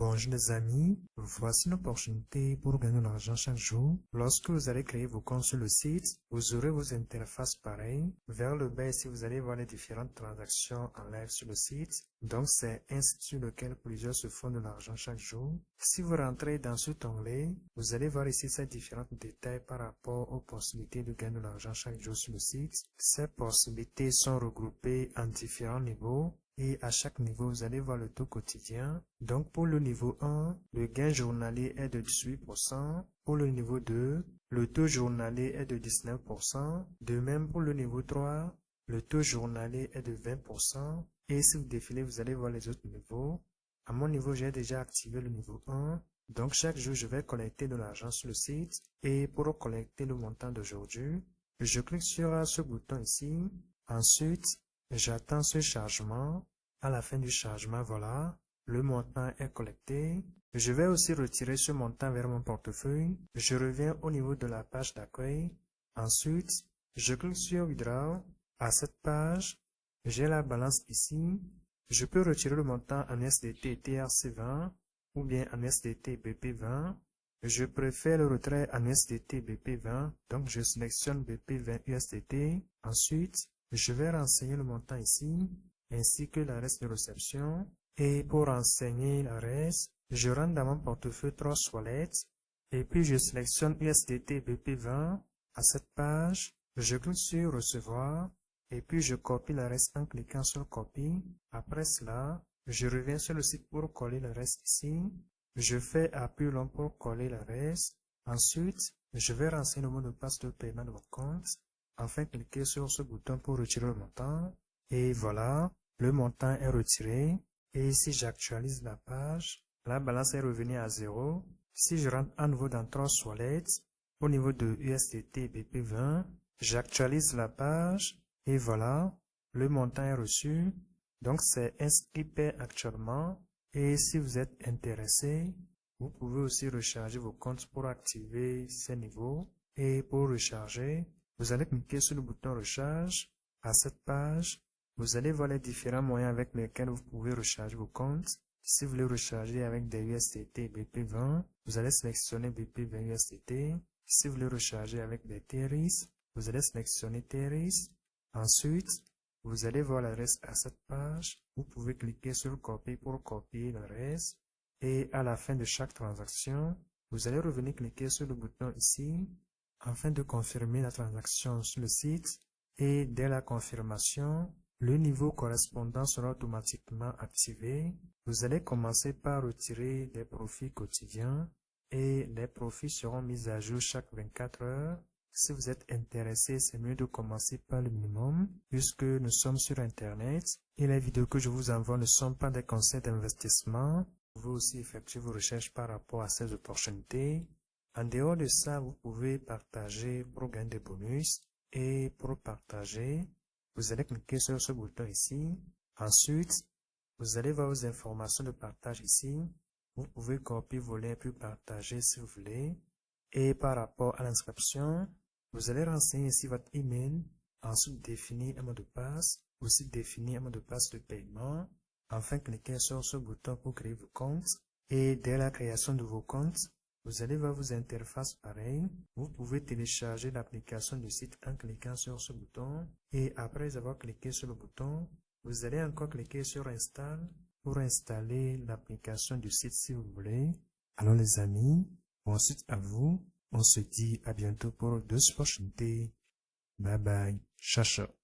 Bonjour les amis, voici une opportunité pour gagner de l'argent chaque jour. Lorsque vous allez créer vos comptes sur le site, vous aurez vos interfaces pareilles. Vers le bas ici, vous allez voir les différentes transactions en live sur le site. Donc c'est ainsi sur lequel plusieurs se font de l'argent chaque jour. Si vous rentrez dans cet onglet, vous allez voir ici ces différents détails par rapport aux possibilités de gagner de l'argent chaque jour sur le site. Ces possibilités sont regroupées en différents niveaux. Et à chaque niveau, vous allez voir le taux quotidien. Donc, pour le niveau 1, le gain journalier est de 18%. Pour le niveau 2, le taux journalier est de 19%. De même, pour le niveau 3, le taux journalier est de 20%. Et si vous défilez, vous allez voir les autres niveaux. À mon niveau, j'ai déjà activé le niveau 1. Donc, chaque jour, je vais collecter de l'argent sur le site. Et pour collecter le montant d'aujourd'hui, je clique sur ce bouton ici. Ensuite, j'attends ce chargement. À la fin du chargement, voilà, le montant est collecté. Je vais aussi retirer ce montant vers mon portefeuille. Je reviens au niveau de la page d'accueil. Ensuite, je clique sur Withdraw. À cette page, j'ai la balance ici. Je peux retirer le montant en USDT TRC20 ou bien en USDT BP20. Je préfère le retrait en USDT BP20, donc je sélectionne BP20 USDT. Ensuite, je vais renseigner le montant ici, ainsi que l'adresse de réception. Et pour renseigner l'adresse, je rentre dans mon portefeuille Trust Wallet, et puis je sélectionne USDT BP20. À cette page, je clique sur Recevoir, et puis je copie l'adresse en cliquant sur Copie. Après cela, je reviens sur le site pour coller l'adresse ici. Je fais appui long pour coller l'adresse. Ensuite, je vais renseigner le mot de passe de paiement de mon compte. Enfin, cliquez sur ce bouton pour retirer le montant. Et voilà, le montant est retiré. Et si j'actualise la page, la balance est revenue à 0. Si je rentre à nouveau dans Trust Wallet, au niveau de USDT BP20, j'actualise la page. Et voilà, le montant est reçu. Donc, c'est inscrit paie actuellement. Et si vous êtes intéressé, vous pouvez aussi recharger vos comptes pour activer ces niveaux. Et pour recharger, vous allez cliquer sur le bouton recharge. À cette page, vous allez voir les différents moyens avec lesquels vous pouvez recharger vos comptes. Si vous voulez recharger avec des USDT BP20, vous allez sélectionner BP20 USDT. Si vous voulez recharger avec des TRIS, vous allez sélectionner TRIS. Ensuite, vous allez voir l'adresse à cette page. Vous pouvez cliquer sur copier pour copier l'adresse. Et à la fin de chaque transaction, vous allez revenir cliquer sur le bouton ici afin de confirmer la transaction sur le site. Et dès la confirmation, le niveau correspondant sera automatiquement activé. Vous allez commencer par retirer des profits quotidiens et les profits seront mis à jour chaque 24 heures. Si vous êtes intéressé, c'est mieux de commencer par le minimum, puisque nous sommes sur Internet et les vidéos que je vous envoie ne sont pas des conseils d'investissement. Vous pouvez aussi effectuer vos recherches par rapport à ces opportunités. En dehors de ça, vous pouvez partager pour gagner des bonus. Et pour partager, vous allez cliquer sur ce bouton ici. Ensuite, vous allez voir vos informations de partage ici. Vous pouvez copier vos liens puis partager si vous voulez. Et par rapport à l'inscription, vous allez renseigner ici votre email, ensuite définir un mot de passe, aussi définir un mot de passe de paiement. Enfin, cliquez sur ce bouton pour créer vos comptes. Et dès la création de vos comptes, vous allez voir vos interfaces pareilles. Vous pouvez télécharger l'application du site en cliquant sur ce bouton. Et après avoir cliqué sur le bouton, vous allez encore cliquer sur Install pour installer l'application du site si vous voulez. Alors les amis, ensuite à vous, on se dit à bientôt pour d'autres opportunités. Bye bye, ciao ciao.